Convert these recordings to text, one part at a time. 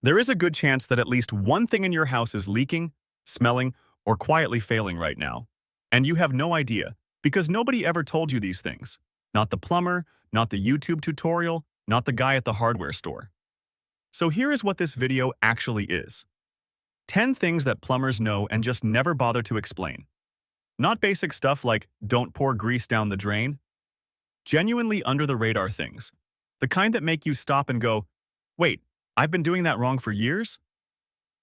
There is a good chance that at least one thing in your house is leaking, smelling, or quietly failing right now. And you have no idea, because nobody ever told you these things. Not the plumber, not the YouTube tutorial, not the guy at the hardware store. So here is what this video actually is. 10 things that plumbers know and just never bother to explain. Not basic stuff like don't pour grease down the drain. Genuinely under-the-radar things. The kind that make you stop and go, wait, I've been doing that wrong for years?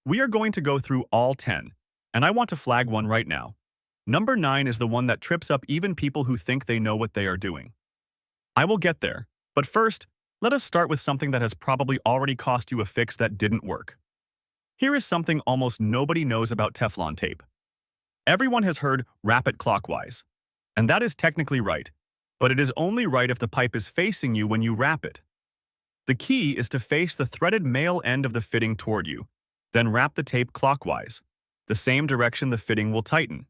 We are going to go through all 10, and I want to flag one right now. Number 9 is the one that trips up even people who think they know what they are doing. I will get there, but first, let us start with something that has probably already cost you a fix that didn't work. Here is something almost nobody knows about Teflon tape. Everyone has heard wrap it clockwise, and that is technically right, but it is only right if the pipe is facing you when you wrap it. The key is to face the threaded male end of the fitting toward you, then wrap the tape clockwise, the same direction the fitting will tighten.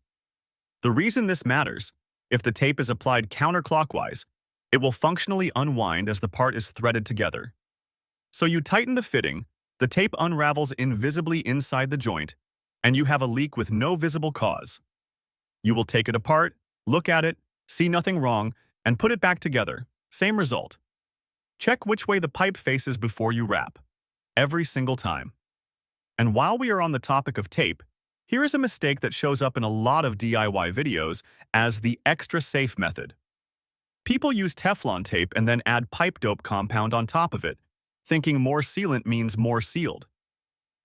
The reason this matters, if the tape is applied counterclockwise, it will functionally unwind as the part is threaded together. So you tighten the fitting, the tape unravels invisibly inside the joint, and you have a leak with no visible cause. You will take it apart, look at it, see nothing wrong, and put it back together. Same result. Check which way the pipe faces before you wrap. Every single time. And while we are on the topic of tape, here is a mistake that shows up in a lot of DIY videos as the extra safe method. People use Teflon tape and then add pipe dope compound on top of it, thinking more sealant means more sealed.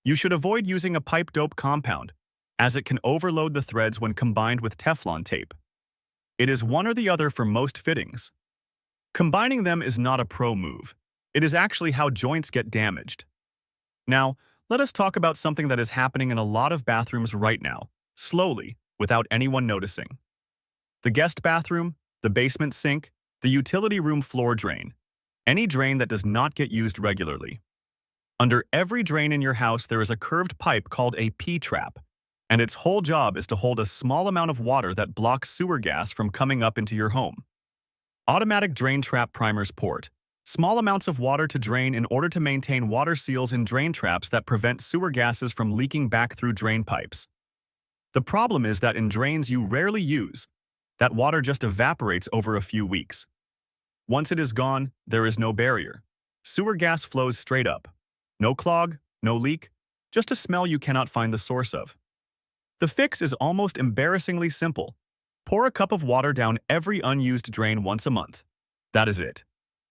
You should avoid using a pipe dope compound, as it can overload the threads when combined with Teflon tape. It is one or the other for most fittings. Combining them is not a pro move. It is actually how joints get damaged. Now, let us talk about something that is happening in a lot of bathrooms right now, slowly, without anyone noticing. The guest bathroom, the basement sink, the utility room floor drain. Any drain that does not get used regularly. Under every drain in your house there is a curved pipe called a P-trap, and its whole job is to hold a small amount of water that blocks sewer gas from coming up into your home. Automatic drain trap primers port. Small amounts of water to drain in order to maintain water seals in drain traps that prevent sewer gases from leaking back through drain pipes. The problem is that in drains you rarely use, that water just evaporates over a few weeks. Once it is gone, there is no barrier. Sewer gas flows straight up. No clog, no leak, just a smell you cannot find the source of. The fix is almost embarrassingly simple. Pour a cup of water down every unused drain once a month. That is it.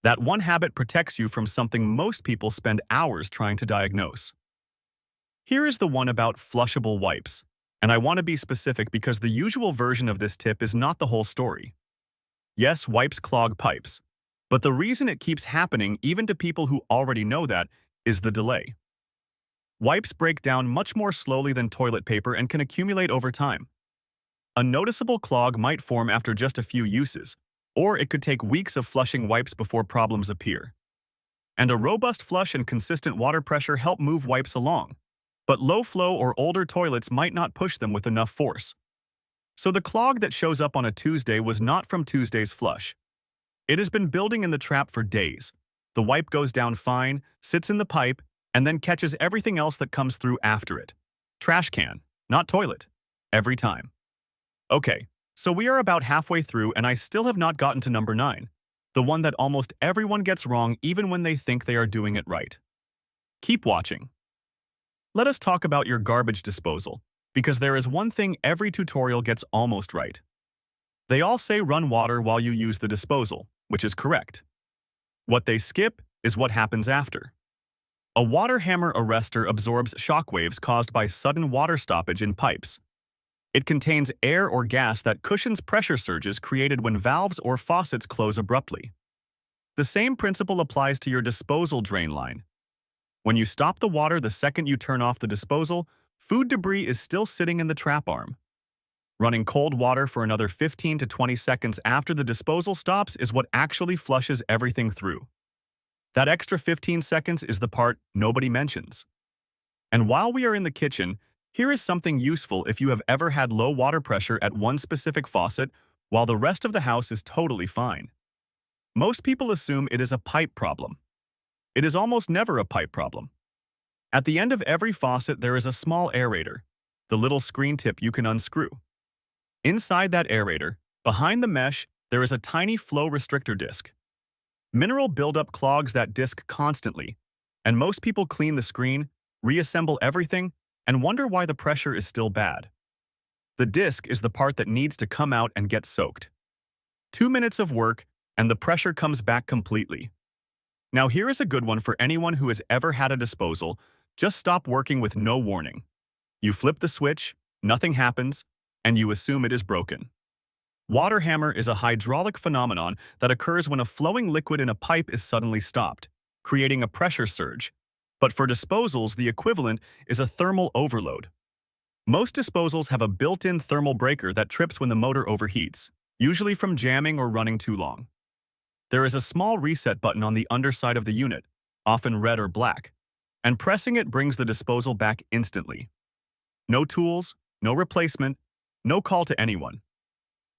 That one habit protects you from something most people spend hours trying to diagnose. Here is the one about flushable wipes, and I want to be specific because the usual version of this tip is not the whole story. Yes, wipes clog pipes, but the reason it keeps happening even to people who already know that is the delay. Wipes break down much more slowly than toilet paper and can accumulate over time. A noticeable clog might form after just a few uses, or it could take weeks of flushing wipes before problems appear. And a robust flush and consistent water pressure help move wipes along, but low flow or older toilets might not push them with enough force. So the clog that shows up on a Tuesday was not from Tuesday's flush. It has been building in the trap for days. The wipe goes down fine, sits in the pipe, and then catches everything else that comes through after it. Trash can, not toilet. Every time. Okay, so we are about halfway through and I still have not gotten to number 9, the one that almost everyone gets wrong even when they think they are doing it right. Keep watching. Let us talk about your garbage disposal, because there is one thing every tutorial gets almost right. They all say run water while you use the disposal, which is correct. What they skip is what happens after. A water hammer arrestor absorbs shockwaves caused by sudden water stoppage in pipes. It contains air or gas that cushions pressure surges created when valves or faucets close abruptly. The same principle applies to your disposal drain line. When you stop the water the second you turn off the disposal, food debris is still sitting in the trap arm. Running cold water for another 15 to 20 seconds after the disposal stops is what actually flushes everything through. That extra 15 seconds is the part nobody mentions. And while we are in the kitchen, here is something useful if you have ever had low water pressure at one specific faucet while the rest of the house is totally fine. Most people assume it is a pipe problem. It is almost never a pipe problem. At the end of every faucet, there is a small aerator, the little screen tip you can unscrew. Inside that aerator, behind the mesh, there is a tiny flow restrictor disc. Mineral buildup clogs that disc constantly, and most people clean the screen, reassemble everything, and wonder why the pressure is still bad. The disc is the part that needs to come out and get soaked. 2 minutes of work, and the pressure comes back completely. Now here is a good one for anyone who has ever had a disposal. Just stop working with no warning. You flip the switch, nothing happens, and you assume it is broken. Water hammer is a hydraulic phenomenon that occurs when a flowing liquid in a pipe is suddenly stopped, creating a pressure surge. But for disposals, the equivalent is a thermal overload. Most disposals have a built-in thermal breaker that trips when the motor overheats, usually from jamming or running too long. There is a small reset button on the underside of the unit, often red or black, and pressing it brings the disposal back instantly. No tools, no replacement, no call to anyone.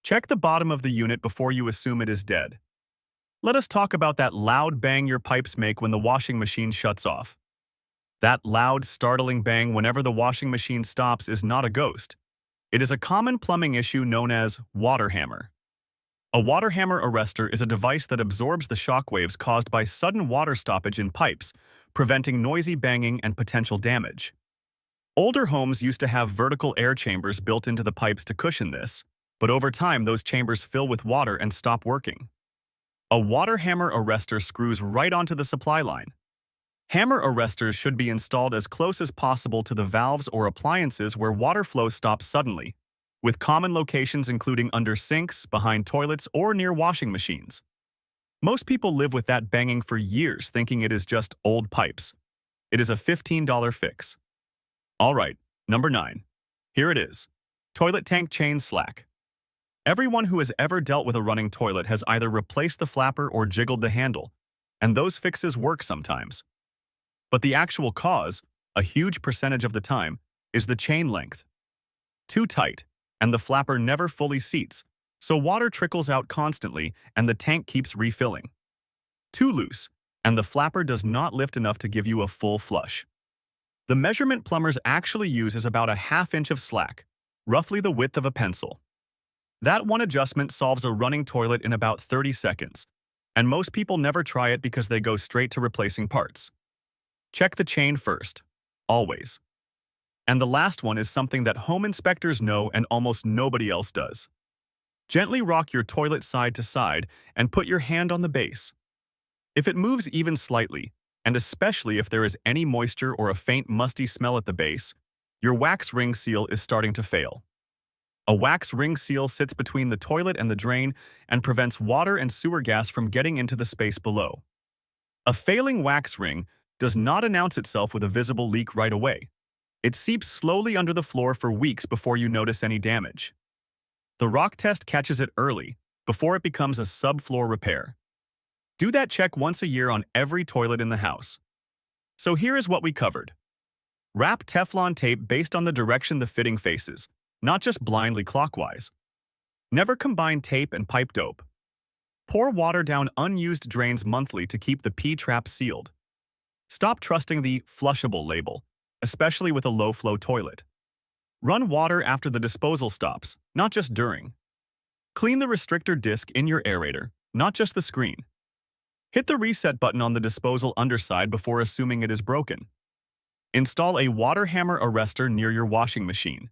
Check the bottom of the unit before you assume it is dead. Let us talk about that loud bang your pipes make when the washing machine shuts off. That loud, startling bang whenever the washing machine stops is not a ghost. It is a common plumbing issue known as water hammer. A water hammer arrestor is a device that absorbs the shock waves caused by sudden water stoppage in pipes, preventing noisy banging and potential damage. Older homes used to have vertical air chambers built into the pipes to cushion this, but over time those chambers fill with water and stop working. A water hammer arrestor screws right onto the supply line. Hammer arrestors should be installed as close as possible to the valves or appliances where water flow stops suddenly, with common locations including under sinks, behind toilets, or near washing machines. Most people live with that banging for years thinking it is just old pipes. It is a $15 fix. Alright, number 9. Here it is. Toilet tank chain slack. Everyone who has ever dealt with a running toilet has either replaced the flapper or jiggled the handle, and those fixes work sometimes. But the actual cause, a huge percentage of the time, is the chain length. Too tight, and the flapper never fully seats, so water trickles out constantly and the tank keeps refilling. Too loose, and the flapper does not lift enough to give you a full flush. The measurement plumbers actually use is about a ½ inch of slack, roughly the width of a pencil. That one adjustment solves a running toilet in about 30 seconds, and most people never try it because they go straight to replacing parts. Check the chain first, always. And the last one is something that home inspectors know and almost nobody else does. Gently rock your toilet side to side and put your hand on the base. If it moves even slightly, and especially if there is any moisture or a faint musty smell at the base, your wax ring seal is starting to fail. A wax ring seal sits between the toilet and the drain and prevents water and sewer gas from getting into the space below. A failing wax ring does not announce itself with a visible leak right away. It seeps slowly under the floor for weeks before you notice any damage. The rock test catches it early, before it becomes a subfloor repair. Do that check once a year on every toilet in the house. So here is what we covered. Wrap Teflon tape based on the direction the fitting faces, not just blindly clockwise. Never combine tape and pipe dope. Pour water down unused drains monthly to keep the P-trap sealed. Stop trusting the Flushable label, especially with a low-flow toilet. Run water after the disposal stops, not just during. Clean the restrictor disc in your aerator, not just the screen. Hit the reset button on the disposal underside before assuming it is broken. Install a water hammer arrestor near your washing machine.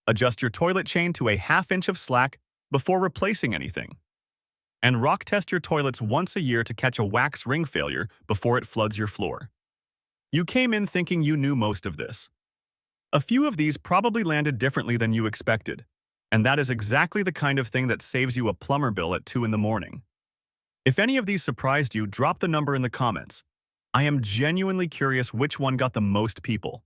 Adjust your toilet chain to a ½ inch of slack before replacing anything. And rock test your toilets once a year to catch a wax ring failure before it floods your floor. You came in thinking you knew most of this. A few of these probably landed differently than you expected, and that is exactly the kind of thing that saves you a plumber bill at 2 in the morning. If any of these surprised you, drop the number in the comments. I am genuinely curious which one got the most people.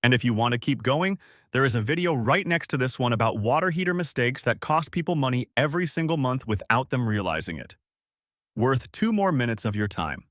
And if you want to keep going, there is a video right next to this one about water heater mistakes that cost people money every single month without them realizing it. Worth 2 more minutes of your time.